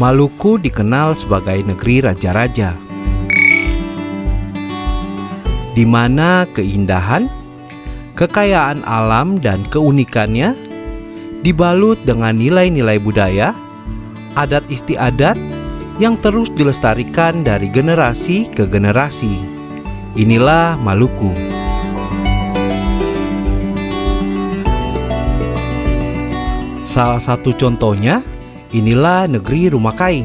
Maluku dikenal sebagai negeri raja-raja, di mana keindahan, kekayaan alam dan keunikannya dibalut dengan nilai-nilai budaya, adat istiadat yang terus dilestarikan dari generasi ke generasi. Inilah Maluku. Salah satu contohnya, inilah negeri Rumakai,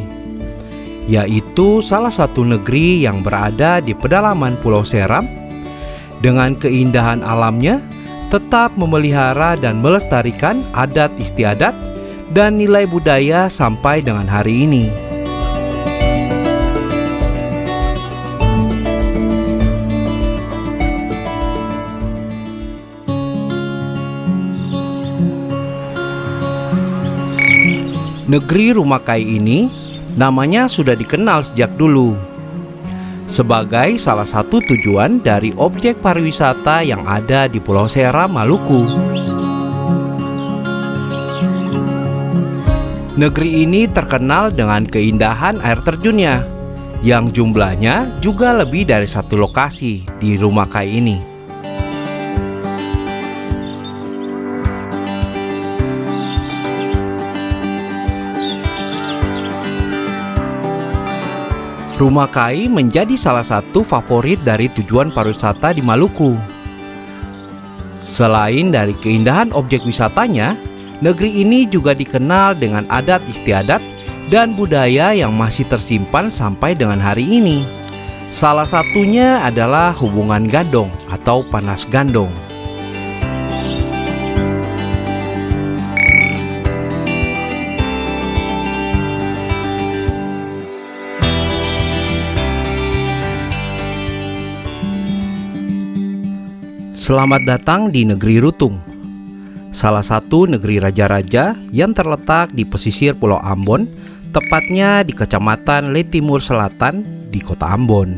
yaitu salah satu negeri yang berada di pedalaman Pulau Seram. Dengan keindahan alamnya, tetap memelihara dan melestarikan adat istiadat dan nilai budaya sampai dengan hari ini. Negeri Rumakai ini namanya sudah dikenal sejak dulu sebagai salah satu tujuan dari objek pariwisata yang ada di Pulau Seram, Maluku. Negeri ini terkenal dengan keindahan air terjunnya, yang jumlahnya juga lebih dari satu lokasi di Rumakai ini. Rumakai menjadi salah satu favorit dari tujuan pariwisata di Maluku. Selain dari keindahan objek wisatanya, negeri ini juga dikenal dengan adat istiadat dan budaya yang masih tersimpan sampai dengan hari ini. Salah satunya adalah hubungan gandong atau panas gandong. Selamat datang di negeri Rutung, salah satu negeri raja-raja yang terletak di pesisir Pulau Ambon, tepatnya di Kecamatan Letimur Selatan di Kota Ambon.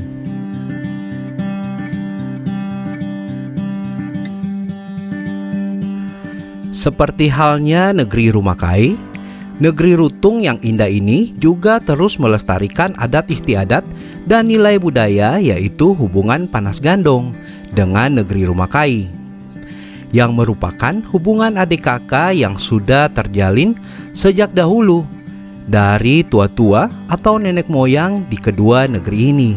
Seperti halnya negeri Rumakai, negeri Rutung yang indah ini juga terus melestarikan adat istiadat dan nilai budaya, yaitu hubungan panas gandong dengan negeri Rumakai, yang merupakan hubungan adik kakak yang sudah terjalin sejak dahulu dari tua-tua atau nenek moyang di kedua negeri ini.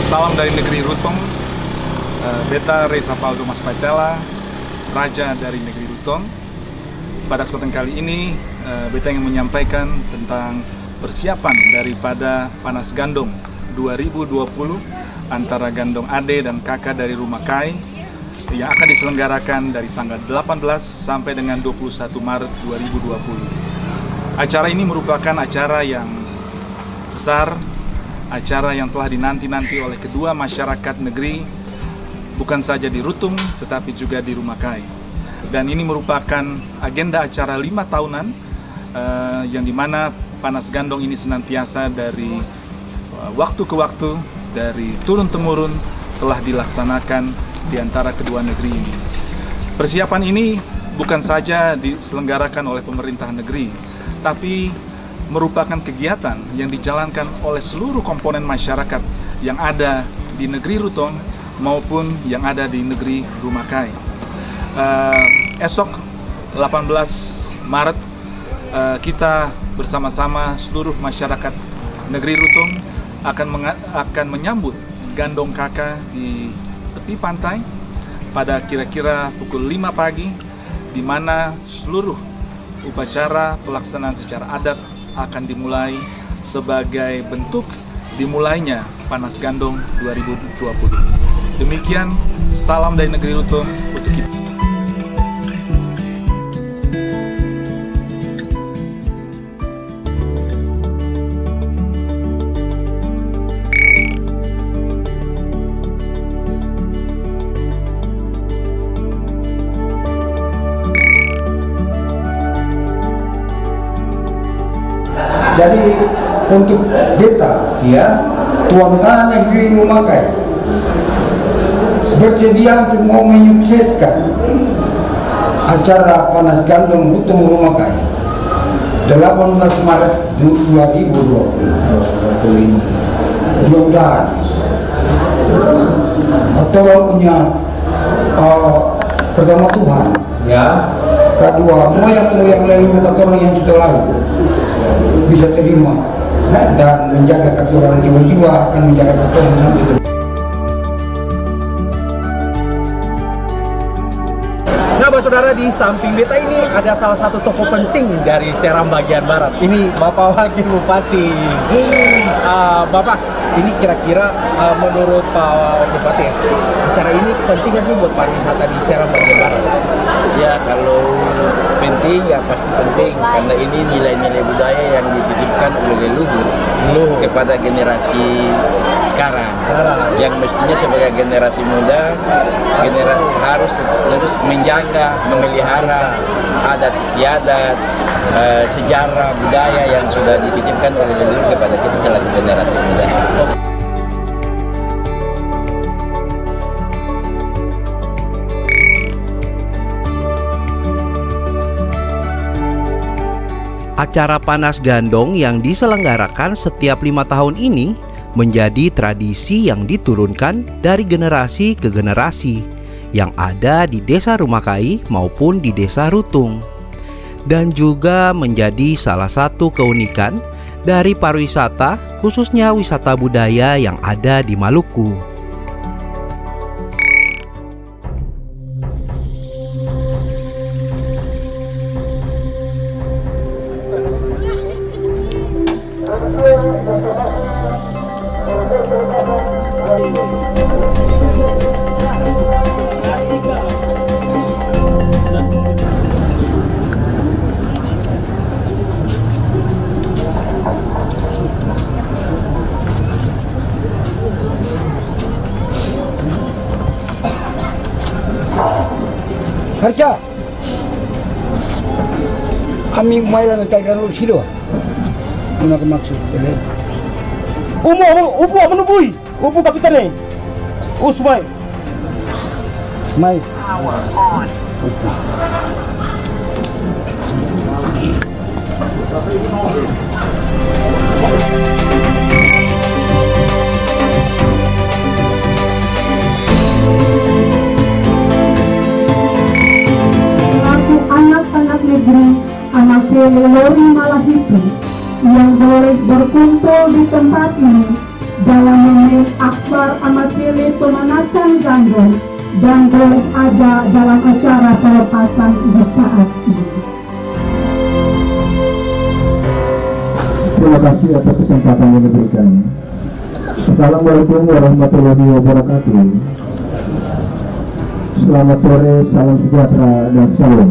Salam dari negeri Rutung, Beta Reza Valdo Mas Paitela, Raja dari negeri Rutung. Pada kesempatan kali ini, Beta ingin menyampaikan tentang persiapan daripada Panas Gandong 2020 antara Gandong Ade dan Kakak dari Rumakai yang akan diselenggarakan dari tanggal 18 sampai dengan 21 Maret 2020. Acara ini merupakan acara yang besar, acara yang telah dinanti-nanti oleh kedua masyarakat negeri, bukan saja di Rutung tetapi juga di Rumakai. Dan ini merupakan agenda acara 5 tahunan yang dimana Panas Gandong ini senantiasa dari waktu ke waktu, dari turun-temurun telah dilaksanakan di antara kedua negeri ini. Persiapan ini bukan saja diselenggarakan oleh pemerintah negeri, tapi merupakan kegiatan yang dijalankan oleh seluruh komponen masyarakat yang ada di negeri Rutung maupun yang ada di negeri Rumakai. Esok 18 Maret kita bersama-sama seluruh masyarakat negeri Rutung akan menyambut Gandong Kakak di tepi pantai pada kira-kira pukul 5 pagi, di mana seluruh upacara pelaksanaan secara adat akan dimulai sebagai bentuk dimulainya Panas Gandong 2020. Demikian, salam dari negeri Rutung untuk kita. Jadi untuk beta, tuan tanah negeri Rumakai bersedia untuk mau menyukseskan acara panas gandum Rutong Rumakai 18 Maret 2020. Mudah-mudahan tolong punya pertama Tuhan, Ya. kedua moyang-moyang leluhur orang yang kita lalu bisa terima dan menjaga keturunan jiwa-jiwa akan menjaga keturunan sampai ke. Nah, Bapak Saudara, di samping beta ini ada salah satu tokoh penting dari Seram bagian barat. Ini Bapak Wakil Bupati. Bapak, ini kira-kira menurut Pak Bupati, acara ini penting nggak sih buat pariwisata di Seram bagian barat? Ya, kalau penting ya pasti penting karena ini nilai-nilai budaya yang dititipkan oleh leluhur kepada generasi sekarang yang mestinya sebagai generasi muda harus terus menjaga, memelihara adat istiadat, sejarah budaya yang sudah dititipkan oleh leluhur kepada kita selaku generasi muda. Acara panas gandong yang diselenggarakan setiap 5 tahun ini menjadi tradisi yang diturunkan dari generasi ke generasi yang ada di Desa Rumakai maupun di Desa Rutung, dan juga menjadi salah satu keunikan dari pariwisata, khususnya wisata budaya yang ada di Maluku. Harca, kami mailan tayran lu sido. Ano ka maksud? Upo menubui, upo kapitane. Usmay. Mai. Anak-anak negeri Amakele Lori Malahitu yang boleh berkumpul di tempat ini dalam momen akbar Amakele pemanasan gandong dan boleh ada dalam acara pelepasan di saat ini. Terima kasih atas kesempatan yang diberikan. Assalamualaikum warahmatullahi wabarakatuh. Selamat sore, salam sejahtera dan shalom.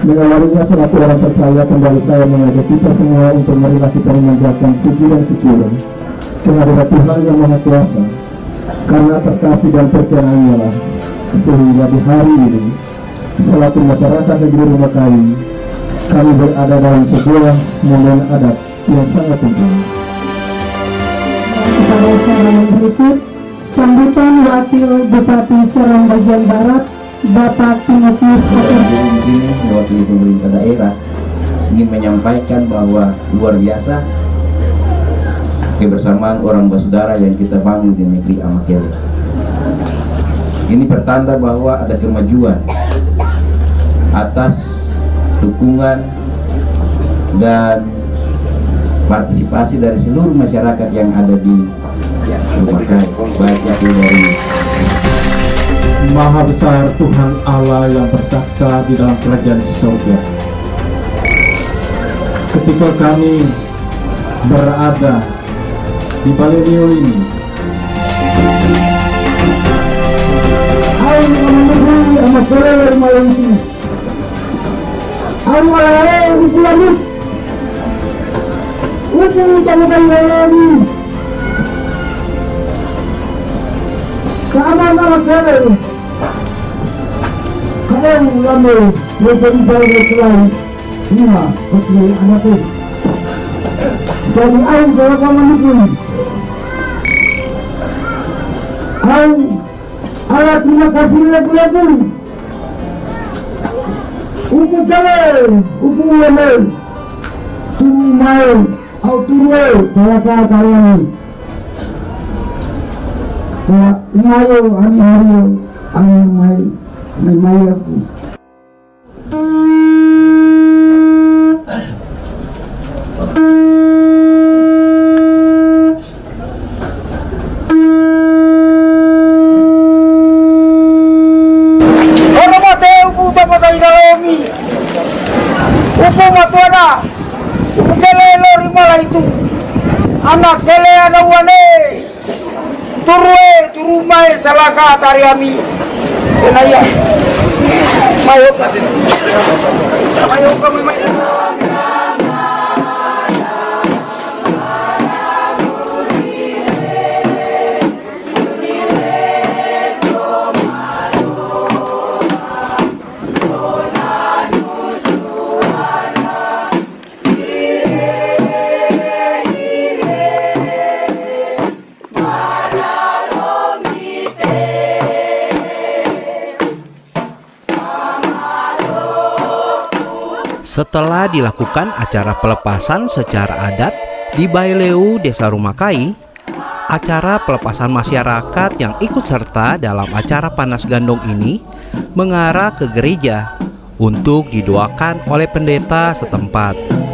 Mengawalinya selaku orang percaya, kembali saya mengajak kita semua untuk marilah kita memanjatkan puji dan syukur kehadirat Tuhan yang Maha Kuasa, karena atas kasih dan perkenaannya lah sehingga di hari ini selaku masyarakat negeri Rumakai kami berada dalam sebuah momen adat yang sangat penting. Pada acara yang berikut, sambutan Wakil Bupati Seram bagian Barat, Bapak Timotius Jadi di sini mewakili pemerintah daerah ingin menyampaikan bahwa luar biasa kebersamaan orang bersaudara yang kita bangun di negeri Amakele. Ini pertanda bahwa ada kemajuan atas dukungan dan partisipasi dari seluruh masyarakat yang ada di Rumakai, baik itu dari Maha besar Tuhan Allah yang bertakhta di dalam kerajaan surga. Ketika kami berada di Balenio ini, Hai menunggu Amakele Lori Malahitu. Hai malaya ukulanit. Upung camukan Lori. Keaman Amakele. Kalian lambai menjadi bayi selain lima putri anakku. Jadi air kalau kamu menunggu. Hai, Allah terima kasih lagu-lagu Upu kale, upu wale, turu mai, au turue, kalaka kalian. Ingayo, ani hario, ani mai aku. Upo matuana, upo kele lori mala itu, anak kele anak wane, turu mai salaka tariami, kenaya, mayo kami mai. Setelah dilakukan acara pelepasan secara adat di Baileu Desa Rumakai, acara pelepasan masyarakat yang ikut serta dalam acara panas gandong ini mengarah ke gereja untuk didoakan oleh pendeta setempat.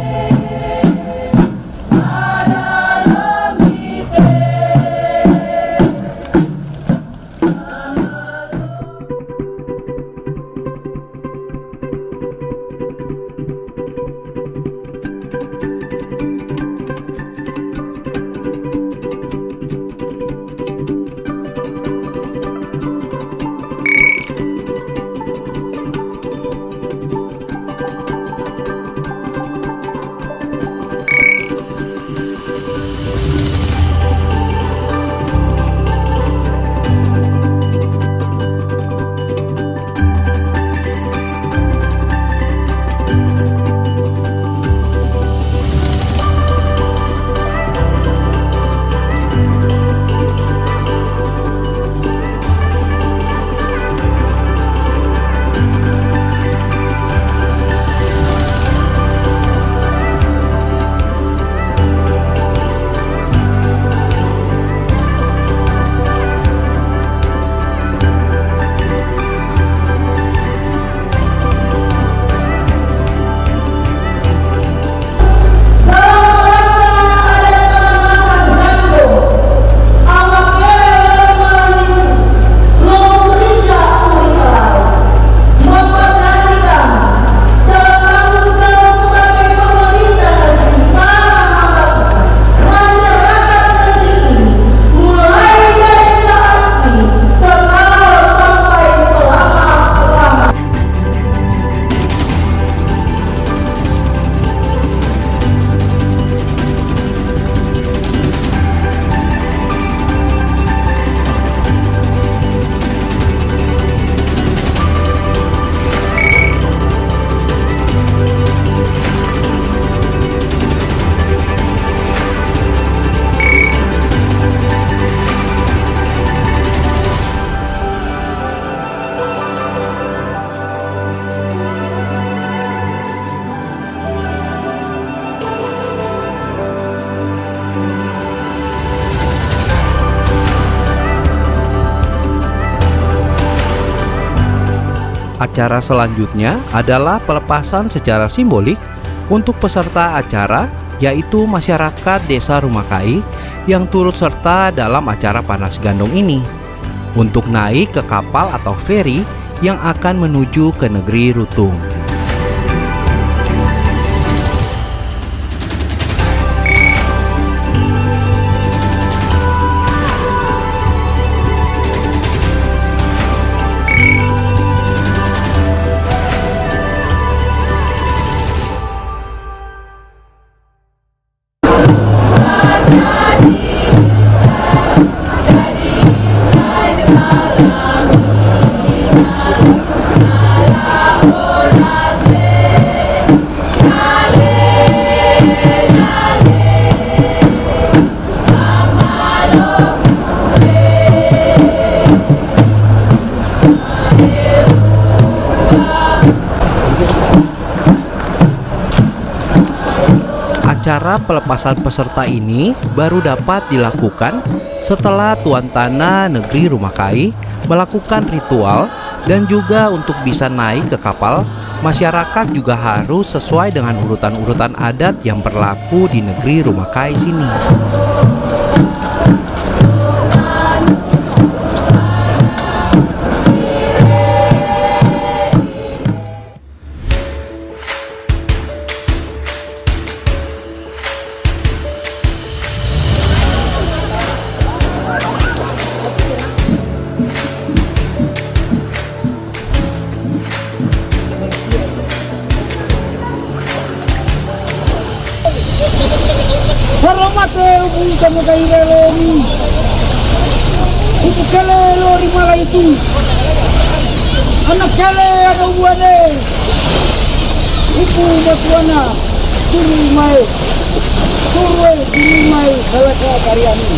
Acara selanjutnya adalah pelepasan secara simbolik untuk peserta acara, yaitu masyarakat Desa Rumakai yang turut serta dalam acara panas gandong ini untuk naik ke kapal atau feri yang akan menuju ke negeri Rutung. Acara pelepasan peserta ini baru dapat dilakukan setelah Tuan Tanah Negeri Rumakai melakukan ritual, dan juga untuk bisa naik ke kapal, masyarakat juga harus sesuai dengan urutan-urutan adat yang berlaku di negeri Rumakai sini. Hormate bukan kayak lori. Itu kele lori malah itu. Anak kele ada buane. Ibu batuana turu mai. Turu mai halaka karyani.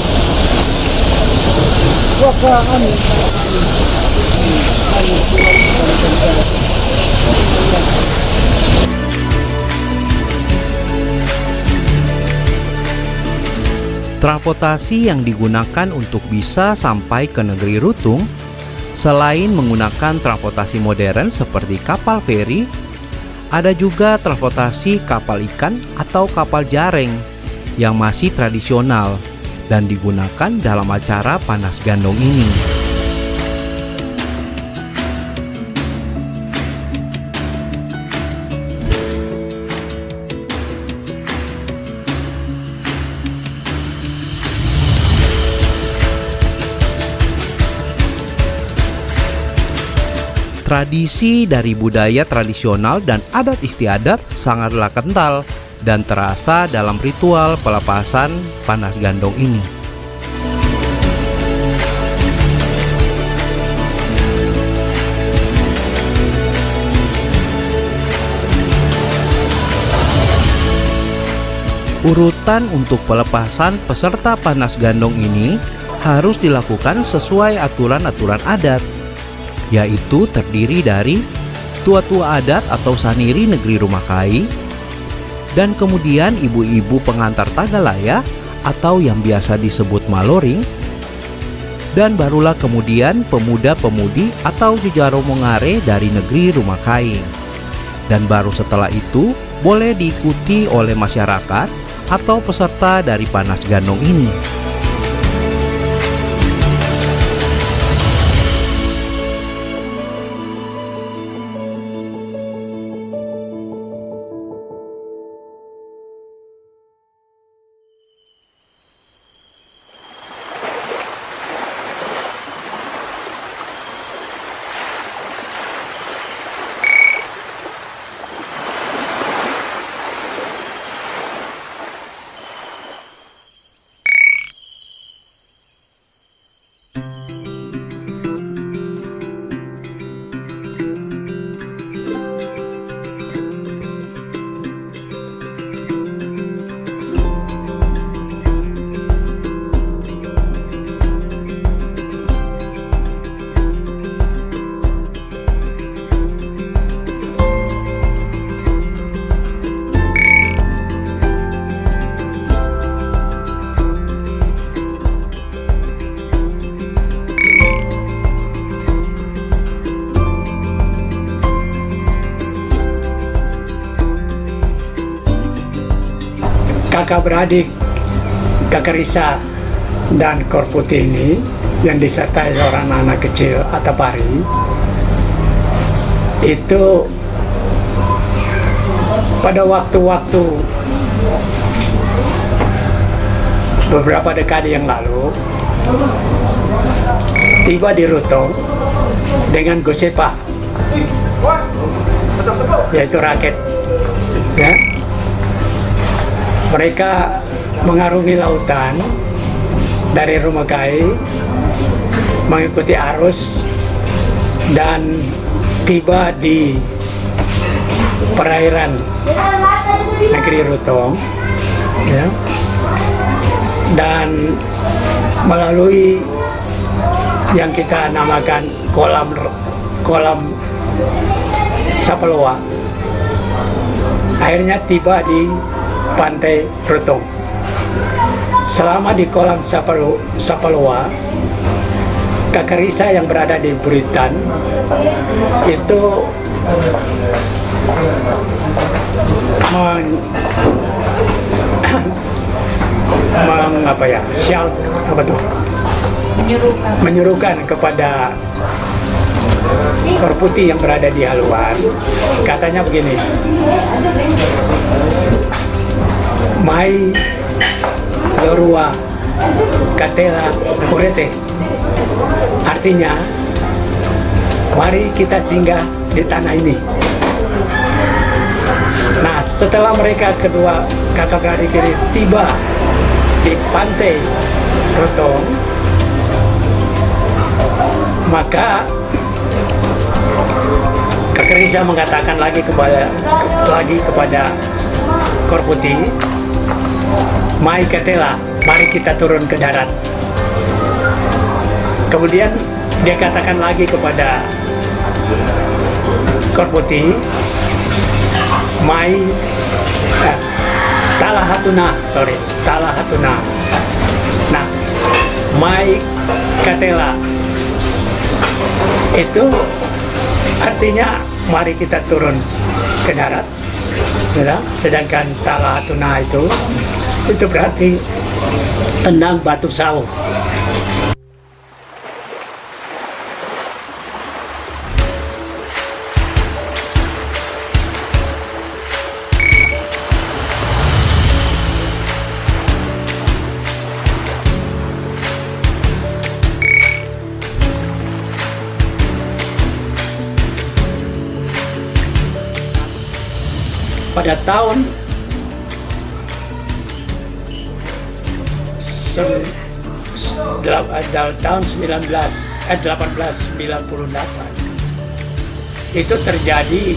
Waka ani. Transportasi yang digunakan untuk bisa sampai ke negeri Rutung, selain menggunakan transportasi modern seperti kapal feri, ada juga transportasi kapal ikan atau kapal jareng yang masih tradisional dan digunakan dalam acara panas gandong ini. Tradisi dari budaya tradisional dan adat istiadat sangatlah kental dan terasa dalam ritual pelepasan panas gandong ini. Urutan untuk pelepasan peserta panas gandong ini harus dilakukan sesuai aturan-aturan adat, yaitu terdiri dari tua-tua adat atau saniri negeri Rumakai, dan kemudian ibu-ibu pengantar Tagalaya atau yang biasa disebut maloring, dan barulah kemudian pemuda-pemudi atau jejaro mongare dari negeri Rumakai. Dan baru setelah itu boleh diikuti oleh masyarakat atau peserta dari panas gandong ini. Kakak beradik, Kakak Risa dan Korputi ini yang disertai seorang anak kecil Atapari itu pada waktu-waktu beberapa dekade yang lalu tiba di Rutong dengan Gosepa, yaitu raket, ya. Mereka mengarungi lautan dari Rumakai, mengikuti arus dan tiba di perairan negeri Rutong, ya. Dan melalui yang kita namakan kolam Sapaloa, akhirnya tiba di Pantai Rutong. Selama di kolam Sapaloa, Kakak Risa yang berada di Buritan itu shout menyuruhkan kepada Korputi yang berada di haluan, katanya begini, Mai Lorua Katela Murete, artinya mari kita singgah di tanah ini. Nah, setelah mereka kedua kakak beradik ini tiba di Pantai Rutong, maka Kakak Risa mengatakan lagi kepada Korputi, Mai Katela, mari kita turun ke darat. Kemudian dia katakan lagi kepada Korputi, Mai Talahatuna. Nah, Mai Katela itu artinya mari kita turun ke darat. Sedangkan Talahatuna itu berarti tenang batu sauh. Pada tahun 1898 itu terjadi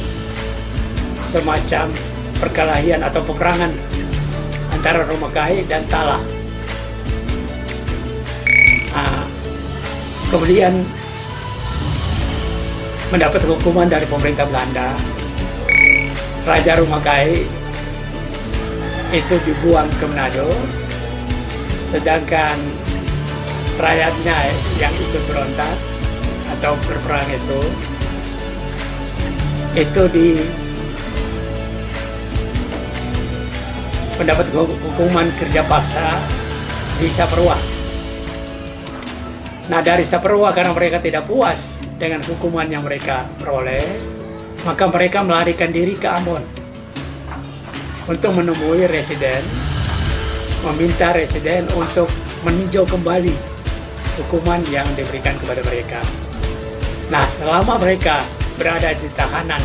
semacam perkelahian atau peperangan antara Romakai dan Talah. Kemudian mendapat hukuman dari pemerintah Belanda. Raja Romakai itu dibuang ke Manado, sedangkan rakyatnya yang ikut berontak atau berperang itu mendapat hukuman kerja paksa di Saparua. Nah, dari Saparua karena mereka tidak puas dengan hukuman yang mereka peroleh, maka mereka melarikan diri ke Ambon untuk menemui residen, meminta residen untuk meninjau kembali hukuman yang diberikan kepada mereka. Nah, selama mereka berada di tahanan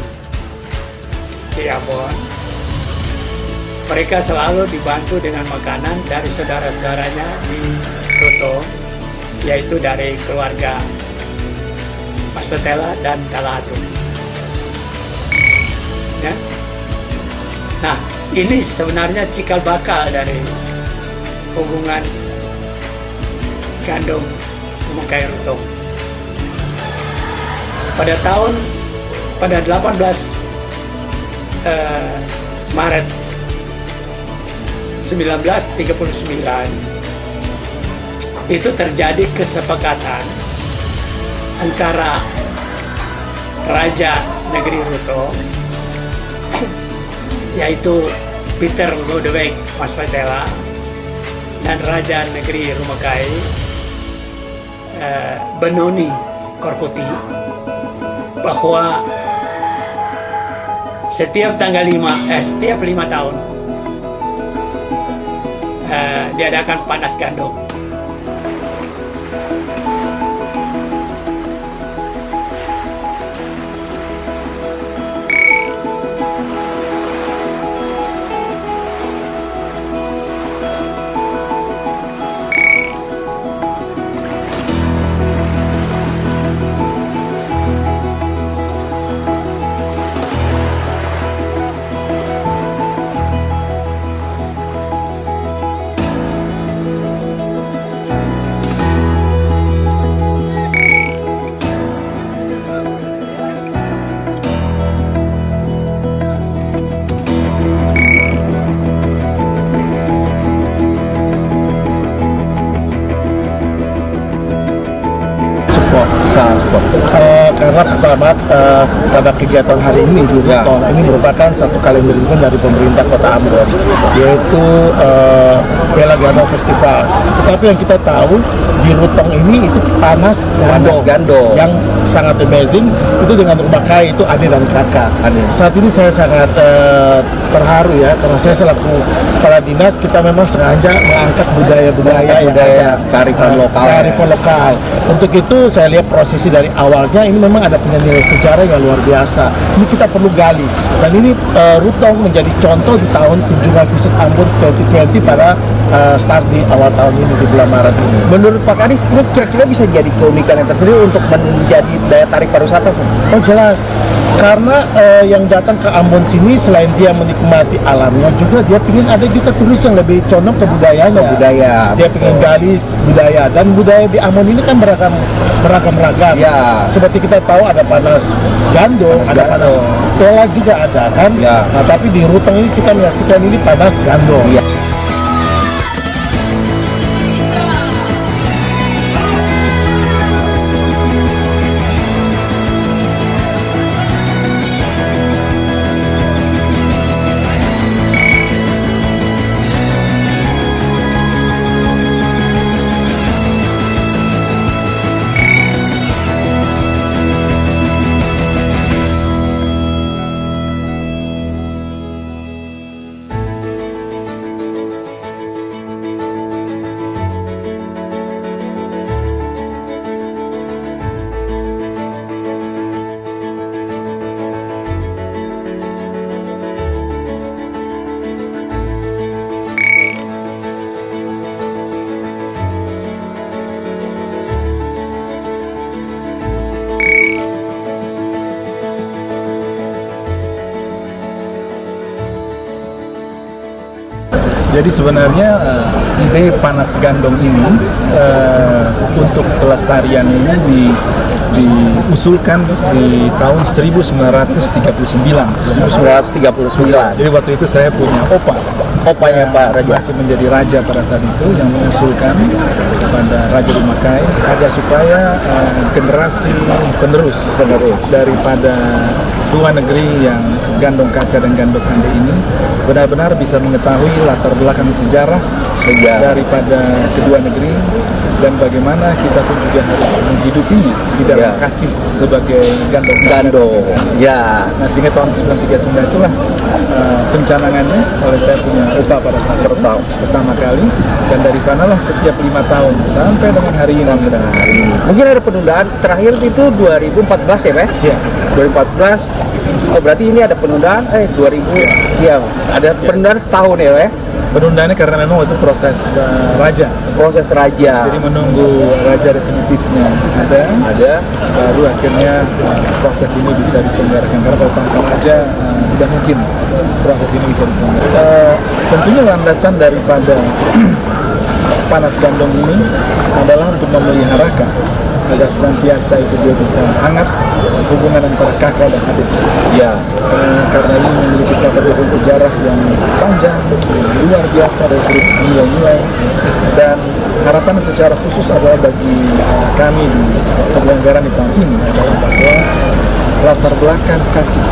di Ambon, mereka selalu dibantu dengan makanan dari saudara-saudaranya di Rutong, yaitu dari keluarga Mas Petela dan Talahatu. Ya. Nah, ini sebenarnya cikal bakal dari hubungan Gandong Romakai Rutong. Pada 18 Maret 1939 itu terjadi kesepakatan antara Raja Negeri Rutong, yaitu Peter Lodewijk Mas Petela, dan Raja Negeri Romakai Benoni Korputi, bahwa setiap 5 tahun diadakan panas gandong. karena pertama pada kegiatan hari ini di Rutong ini merupakan satu kalender event dari pemerintah Kota Ambon, yaitu Piala Gandong Festival. Tetapi yang kita tahu di Rutong ini itu panas gandong yang sangat amazing, itu dengan rumah kai itu adik dan kakak. Saat ini saya sangat terharu ya, karena saya selaku kepala dinas, kita memang sengaja mengangkat budaya kearifan lokal. Untuk itu saya lihat prosesi dari awalnya ini memang ada punya nilai sejarah yang luar biasa. Ini kita perlu gali, dan ini Rutong menjadi contoh di tahun kunjungan Pusat Ambon 2020 pada start di awal tahun ini di bulan Maret ini. Menurut Pak Kadis, ini kira-kira bisa jadi keunikan yang tersendiri untuk menjadi daya tarik pariwisata? Oh jelas, karena yang datang ke Ambon sini selain dia menikmati alamnya, juga dia ingin ada juga turis yang lebih condong ke budayanya. Dia ingin gali budaya, dan budaya di Ambon ini kan beragam. Ya. Seperti kita tahu ada panas gandong, ada panas tela juga ada kan. Ya. Nah tapi di Rutong ini kita menyaksikan ini panas gandong. Ya. Jadi sebenarnya ide panas gandong ini untuk pelestarian ini diusulkan di tahun 1939. Jadi waktu itu saya punya opanya Pak Raja, masih menjadi raja pada saat itu, yang mengusulkan kepada Raja Rumakai agar supaya generasi penerus daripada dua negeri yang Gandong Kaka dan Gandong Kande ini benar-benar bisa mengetahui latar belakang sejarah daripada kedua negeri, dan bagaimana kita pun juga harus menghidupinya di dalam kasih sebagai Gandong. Ya. Nah sehingga tahun 1939 itulah pencanangannya oleh saya punya opa pada saat pertama kali, dan dari sanalah setiap 5 tahun sampai dengan hari ini. Mungkin ada penundaan terakhir itu 2014 ya Pak? Ya. 2014. Oh berarti ini ada penundaan 2000. Ya, ada penundaan setahun ya Pak? Penundaannya karena memang waktu proses raja. Jadi menunggu raja definitifnya ada, baru akhirnya proses ini bisa diselenggarakan. Karena kalau tanpa raja tidak mungkin proses ini bisa diselenggarakan. Tentunya landasan daripada panas gandong ini adalah untuk memeliharakan agar senantiasa itu dia bisa hangat hubungan antara kakak dan adik. Ya. Karena ini memiliki satu sejarah yang panjang, yang luar biasa dari sudut nilai-nilai, dan harapan secara khusus adalah bagi kami di penyelenggaraan di tahun ini adalah bahwa latar belakang kasih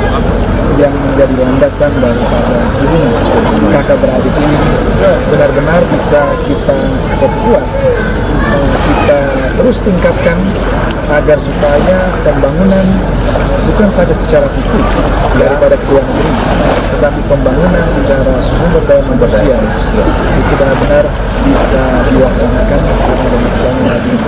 yang menjadi landasan daripada hubungan kakak beradik ini benar-benar bisa kita perkuat, kita terus tingkatkan agar supaya pembangunan bukan saja secara fisik daripada kedua negeri, tetapi pembangunan secara sumber daya manusia itu benar-benar bisa dilaksanakan dengan pembangunan ini.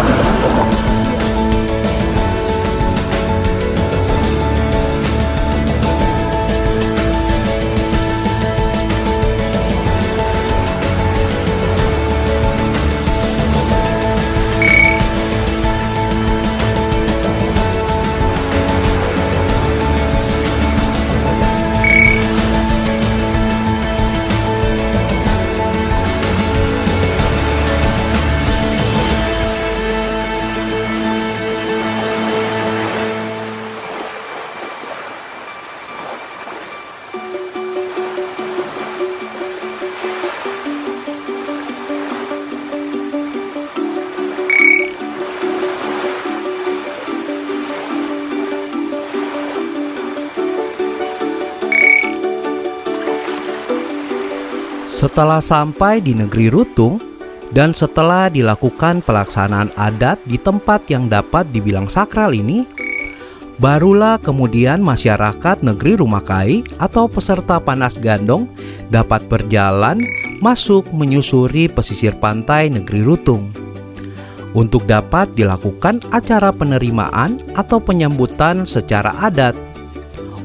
Setelah sampai di negeri Rutung dan setelah dilakukan pelaksanaan adat di tempat yang dapat dibilang sakral ini, barulah kemudian masyarakat negeri Rumakai atau peserta panas gandong dapat berjalan masuk menyusuri pesisir pantai negeri Rutung untuk dapat dilakukan acara penerimaan atau penyambutan secara adat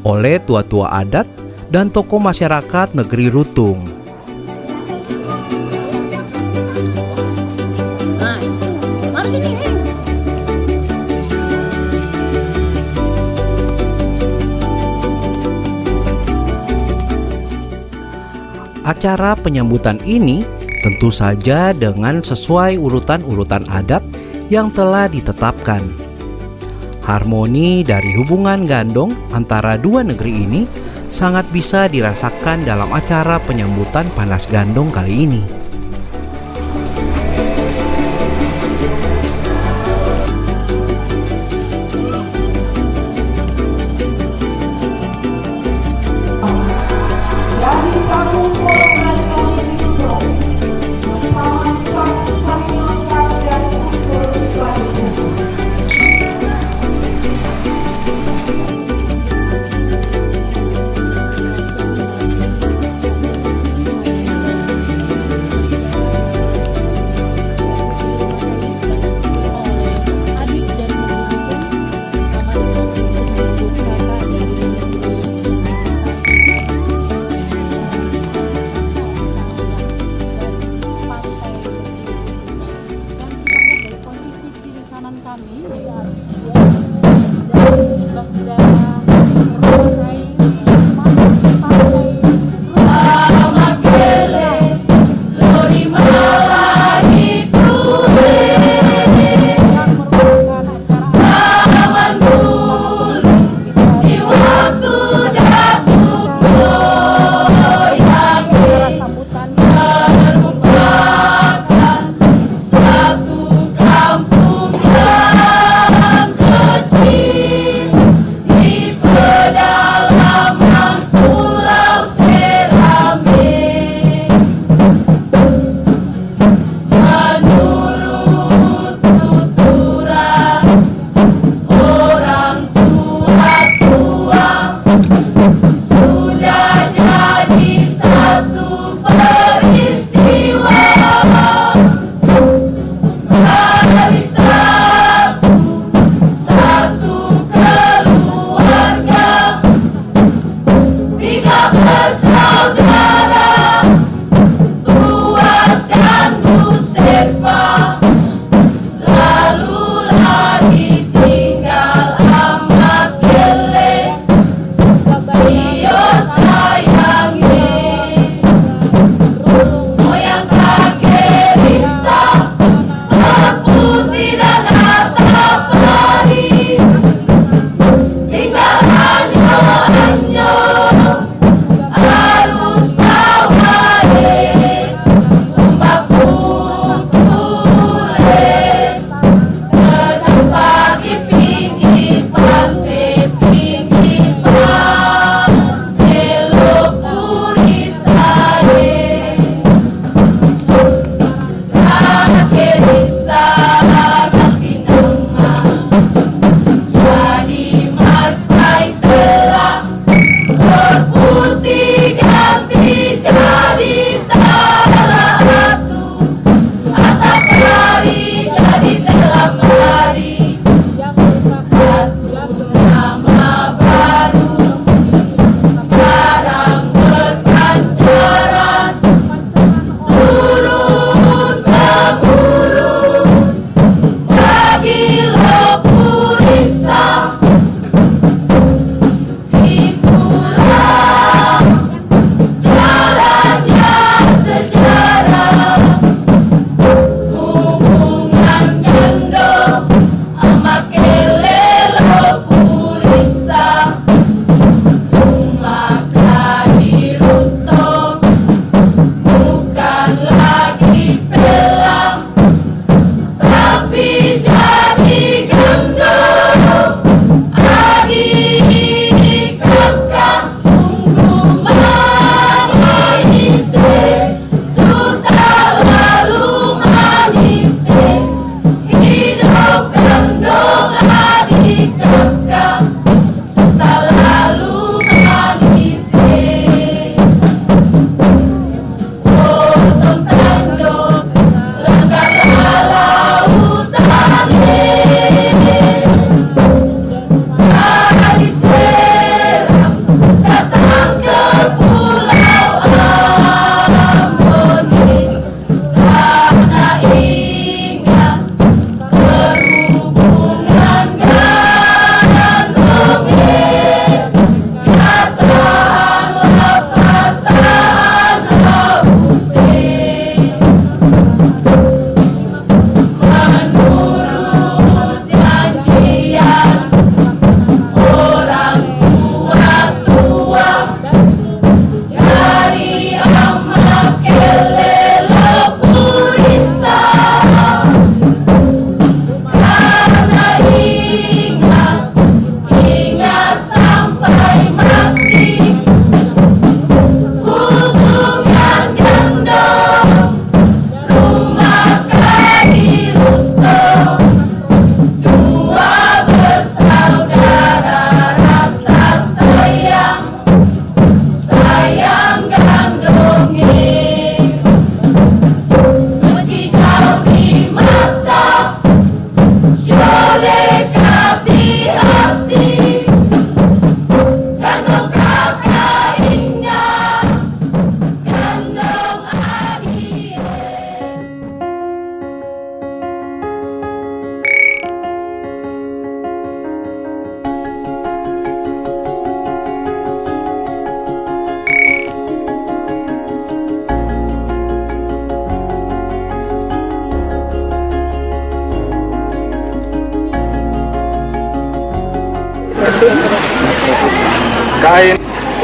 oleh tua-tua adat dan tokoh masyarakat negeri Rutung. Acara penyambutan ini tentu saja dengan sesuai urutan-urutan adat yang telah ditetapkan. Harmoni dari hubungan gandong antara dua negeri ini sangat bisa dirasakan dalam acara penyambutan panas gandong kali ini.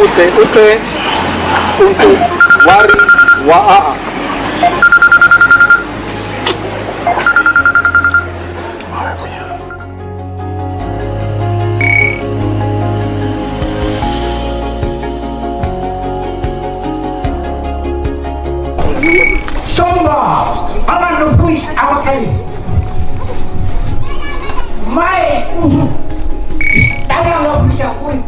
UT untuk Wari Wa'a. Somba, aman nupuis awak kali. Mai uhu, istana lo bisa urip.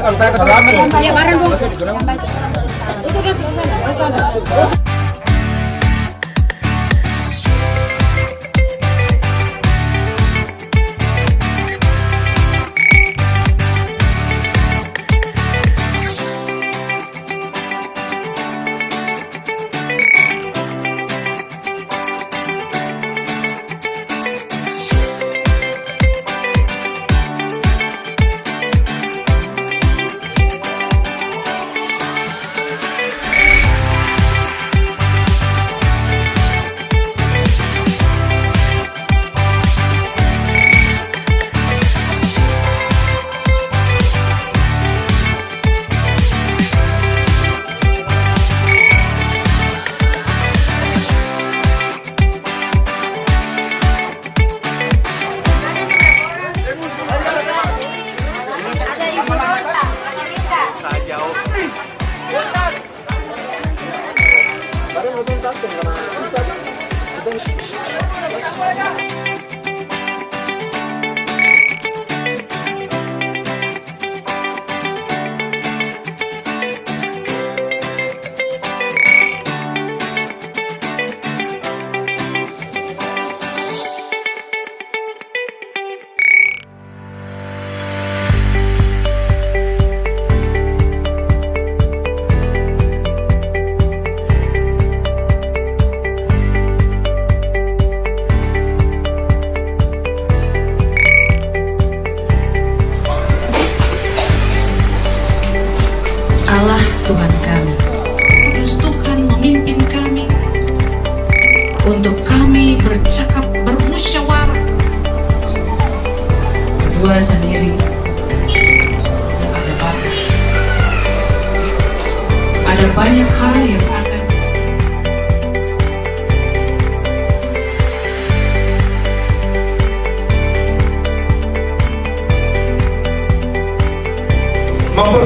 Supaya kesalahan. Ya barang Bu. Itu kan sana.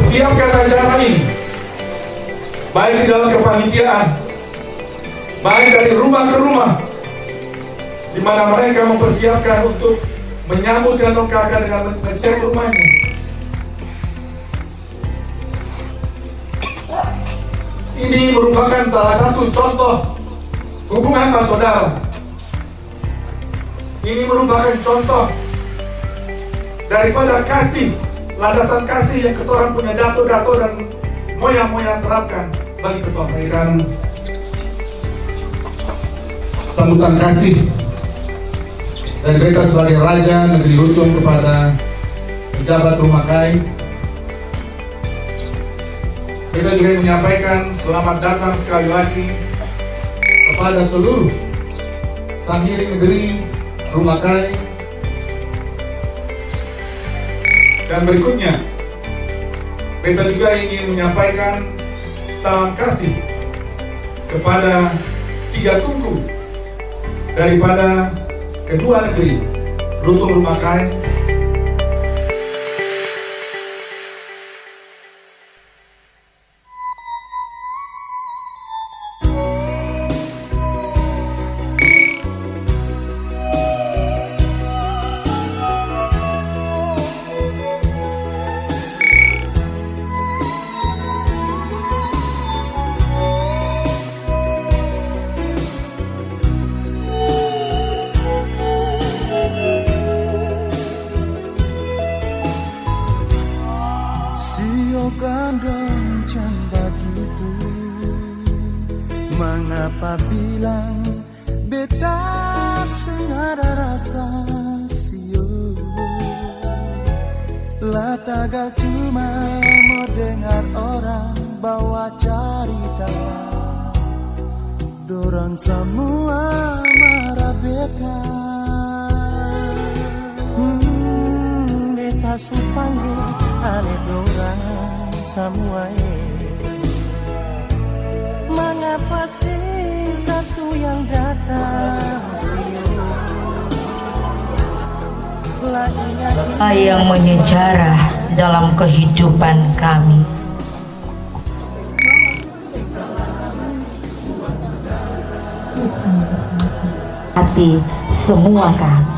mempersiapkan acara ini, baik di dalam kepanitiaan, baik dari rumah ke rumah, di mana mereka mempersiapkan untuk menyambut gandong kakak dengan mengecek rumahnya. Ini merupakan salah satu contoh hubungan saudara. Ini merupakan contoh daripada kasih, landasan kasih yang ketorang punya dato-dato dan moyang-moyang terapkan bagi ketua. Berikan sambutan kasih dari mereka sebagai Raja Negeri Lutung kepada pejabat Rumah Kai. Kita juga menyampaikan selamat datang sekali lagi kepada seluruh Sanghiring Negeri Rumah Kai. Dan berikutnya, kita juga ingin menyampaikan salam kasih kepada 3 tungku daripada kedua negeri Lutung Rumah Kai. Gandong jamba gitu, mengapa bilang beta sengaja rasa sio. Lah tagal cuma mau dengar orang bawa cerita, dorang semua marah beta. Beta supanggil aneh dorang semua. Mengapa sih satu yang datang yang menyejarah dalam kehidupan kami. Hati semua kami.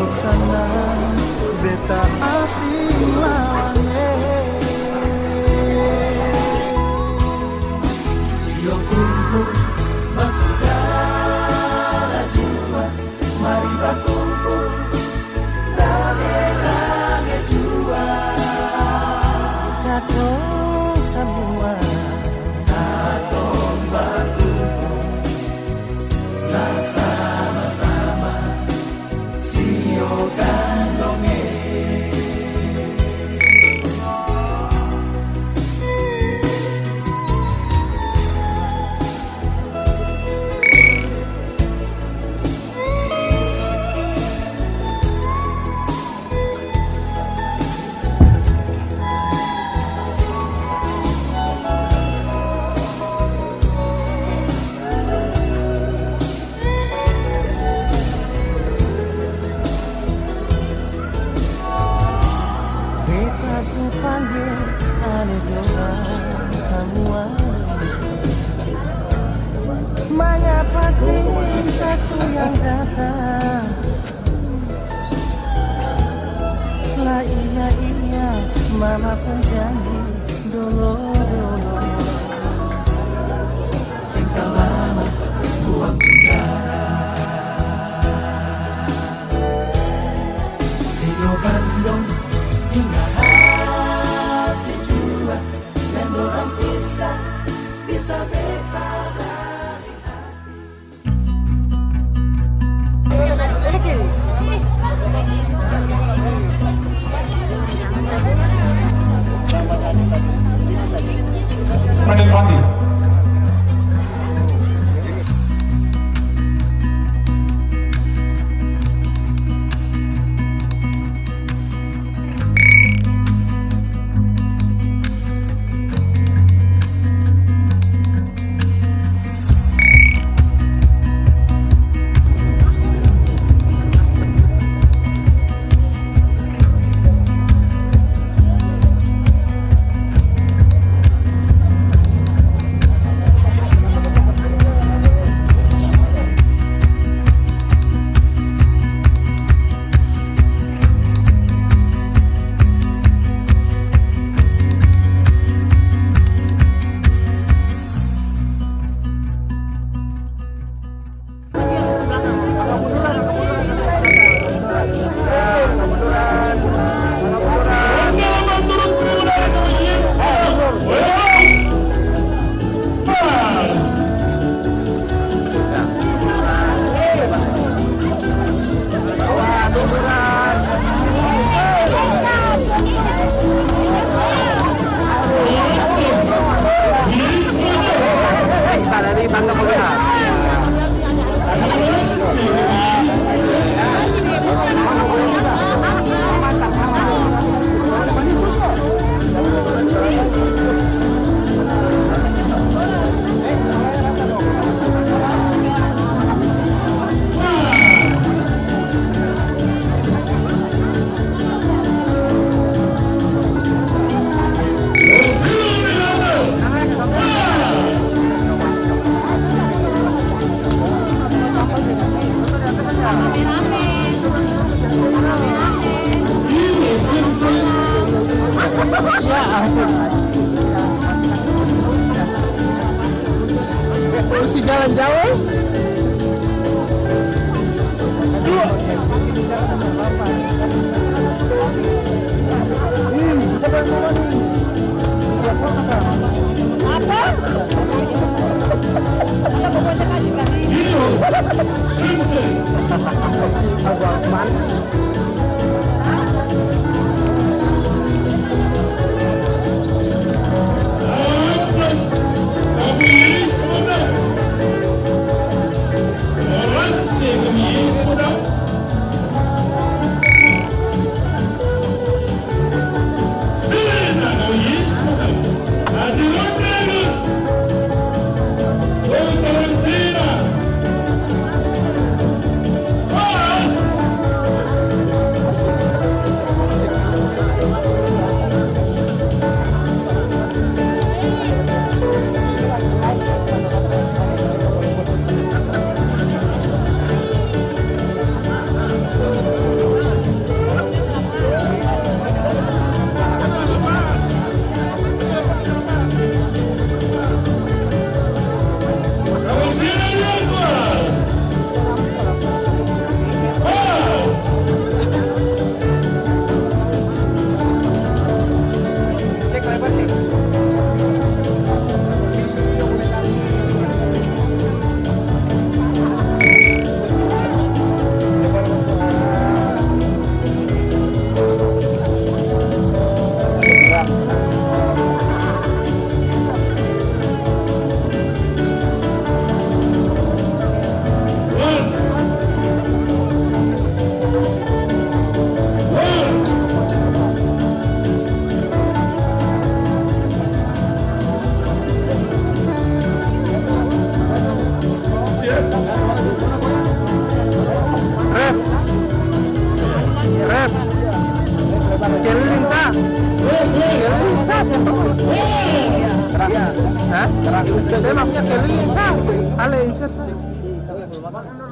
Sana beta asing lawannya, sio kumpul bersaudara jua, mari berkumpul rame-rame jua. Katong semua katong berkumpul lah sama-sama. Sio gandonge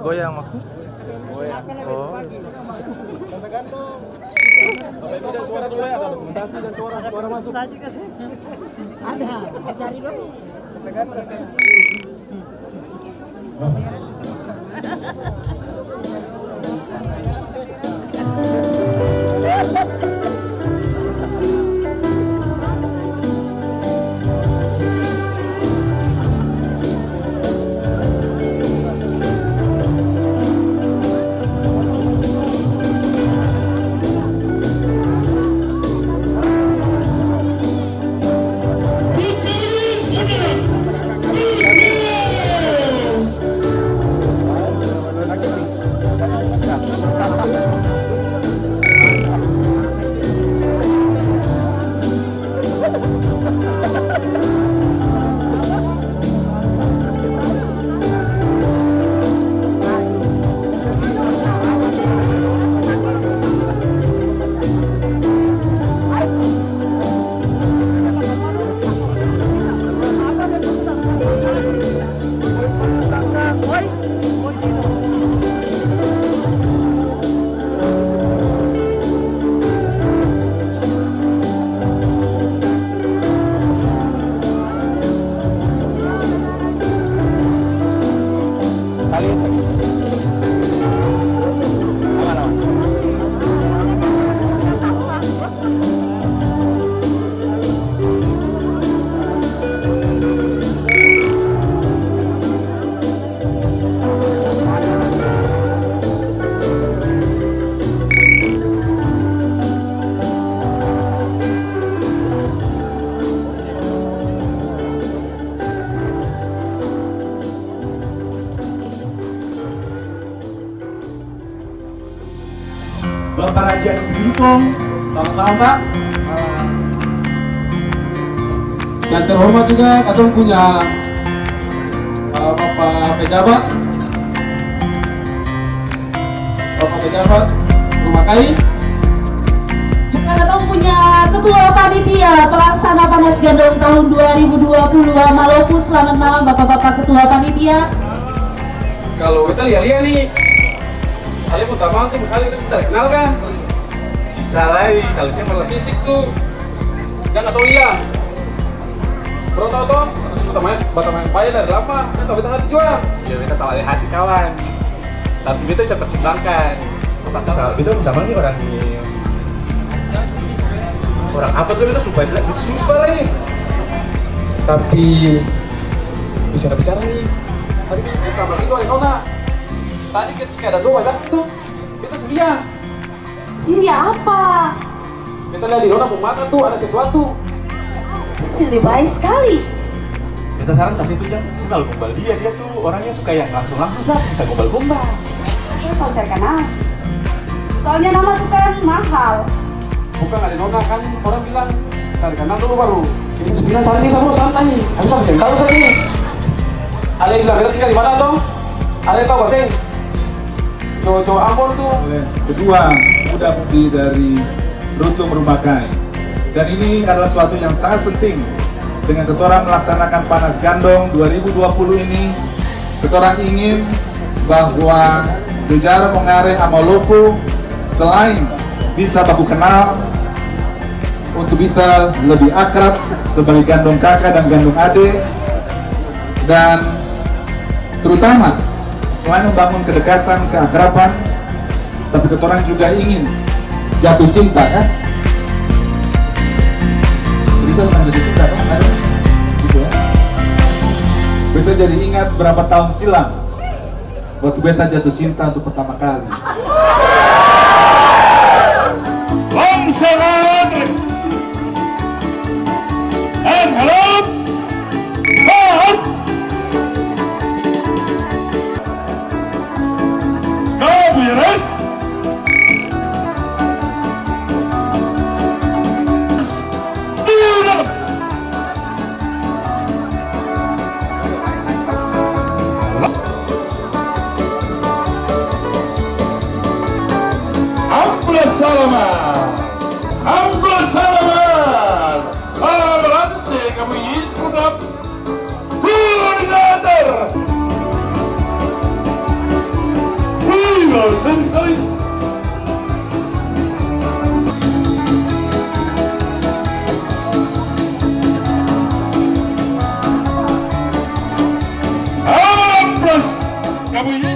Goyang aku. Oh. Suara dulu ya, ada dokumentasi dan suara masuk. Ada, cari dulu. Bapak Raja Negeri Rutong, selamat malam Pak. Yang terhormat juga katong punya Bapak Pejabat Rumakai. Juga katong punya Ketua Panitia Pelaksana Panas Gandong tahun 2020 Malopo. Selamat malam Bapak-Bapak Ketua Panitia. Kalau kita lihat-lihat nih, kalian pertama tuh kali kita sudah kenal kan? Bisa lah, kalau saya malah fisik tuh jangan tahu lihat. Bro tau toh, bata main payah dari lama, kan tahu kita hati jual. Ya kita tahu ada hati kawan, tapi kita bisa pertimbangkan. Kalau kita pertama nih orang apa tuh kita lupa lagi. Tapi bicara nih, tadi pertama itu ada nona. Tadi ketika ada dua wajah tuh, kita selia. Selia apa? Kita lihat di nona mata tuh ada sesuatu. Selia baik sekali. Kita saran kasih itu kalau gombal dia tuh orangnya suka yang langsung sah, bisa gombal. Kita mau cari kenal. Soalnya nama tuh kan mahal. Bukan ada nona kan, orang bilang cari kenal dulu baru. Ini sebilan santai. Harus sampai tahu saja. Ale bilang kita tinggal di mana toh? Ale tahu gak sih? Cowok Ambon tuh. Kedua, muda mudi dari Rutong Rumakai. Dan ini adalah suatu yang sangat penting. Dengan ketorang melaksanakan Panas Gandong 2020 ini, ketorang ingin bahwa Negara Mongare Amalopo selain bisa baku kenal, untuk bisa lebih akrab sebagai gandong kakak dan gandong adik, dan terutama selain membangun kedekatan, keakraban, tapi ketorang juga ingin jatuh cinta kan? Cerita tentang jatuh cinta kan? Ada? Gitu ya? Beta jadi ingat berapa tahun silam waktu beta jatuh cinta untuk pertama kali. And hello, Salaman! Para balanse, kamu yis mo na. Sungsoi. Plus kamu ini.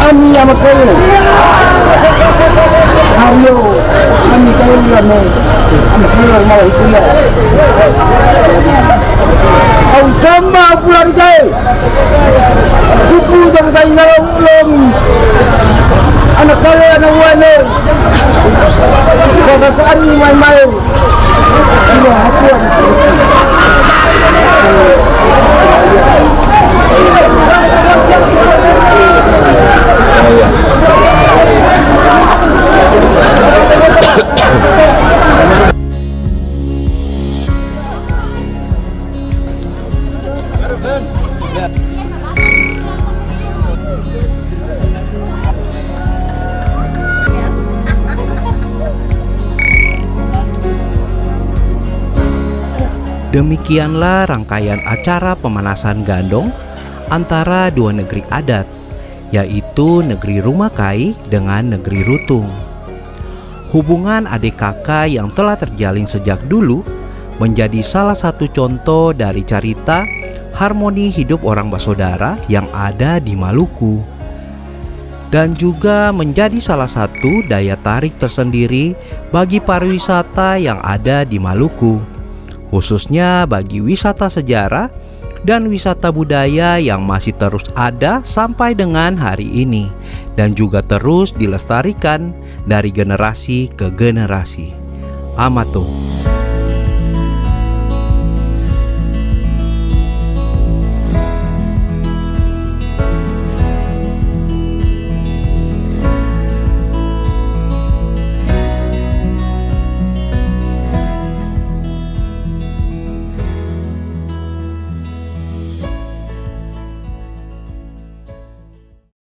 Ami amat kayu, Aryo, ami kayu lama, amat kayu malah itu ya. Kau jamba pulang kayu, buku jam kayu dalam belum, anak kayu anak wane, kekasaan main-main, ini hatian. Demikianlah rangkaian acara pemanasan gandong antara dua negeri adat, yaitu negeri Rumakai dengan negeri Rutung. Hubungan adik kakak yang telah terjalin sejak dulu menjadi salah satu contoh dari cerita harmoni hidup orang bersaudara yang ada di Maluku, dan juga menjadi salah satu daya tarik tersendiri bagi pariwisata yang ada di Maluku, khususnya bagi wisata sejarah dan wisata budaya yang masih terus ada sampai dengan hari ini dan juga terus dilestarikan dari generasi ke generasi. Amato.